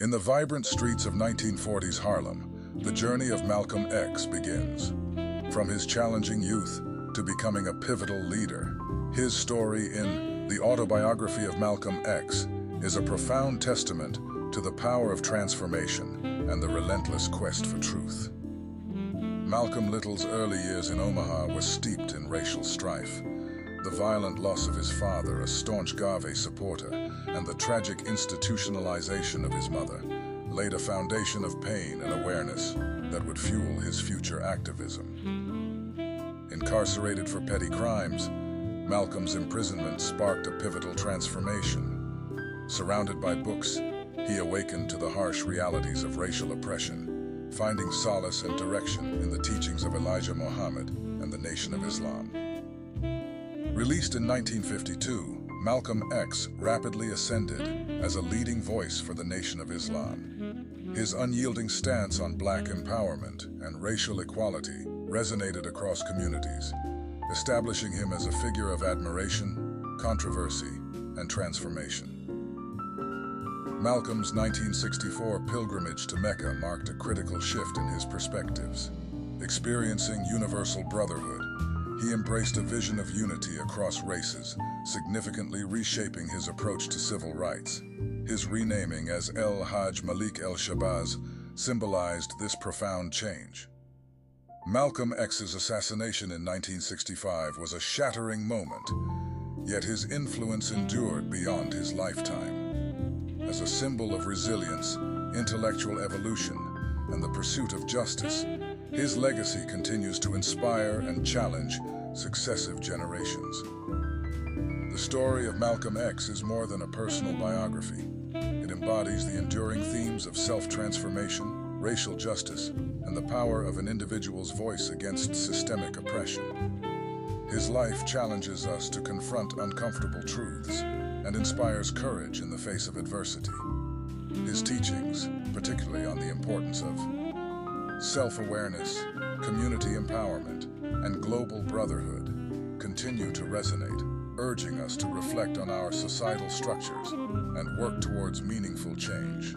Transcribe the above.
In the vibrant streets of 1940s Harlem, the journey of Malcolm X begins. From his challenging youth to becoming a pivotal leader, his story in The Autobiography of Malcolm X is a profound testament to the power of transformation and the relentless quest for truth. Malcolm Little's early years in Omaha were steeped in racial strife. The violent loss of his father, a staunch Garvey supporter, and the tragic institutionalization of his mother laid a foundation of pain and awareness that would fuel his future activism. Incarcerated for petty crimes, Malcolm's imprisonment sparked a pivotal transformation. Surrounded by books, he awakened to the harsh realities of racial oppression, finding solace and direction in the teachings of Elijah Muhammad and the Nation of Islam. Released in 1952, Malcolm X rapidly ascended as a leading voice for the Nation of Islam. His unyielding stance on black empowerment and racial equality resonated across communities, establishing him as a figure of admiration, controversy, and transformation. Malcolm's 1964 pilgrimage to Mecca marked a critical shift in his perspectives. Experiencing universal brotherhood, he embraced a vision of unity across races, significantly reshaping his approach to civil rights. His renaming as El-Hajj Malik El-Shabazz symbolized this profound change. Malcolm X's assassination in 1965 was a shattering moment, yet his influence endured beyond his lifetime. As a symbol of resilience, intellectual evolution, and the pursuit of justice, his legacy continues to inspire and challenge successive generations. The story of Malcolm X is more than a personal biography. It embodies the enduring themes of self-transformation, racial justice, and the power of an individual's voice against systemic oppression. His life challenges us to confront uncomfortable truths and inspires courage in the face of adversity. His teachings, particularly on the importance of self-awareness, community empowerment, and global brotherhood, continue to resonate, urging us to reflect on our societal structures and work towards meaningful change.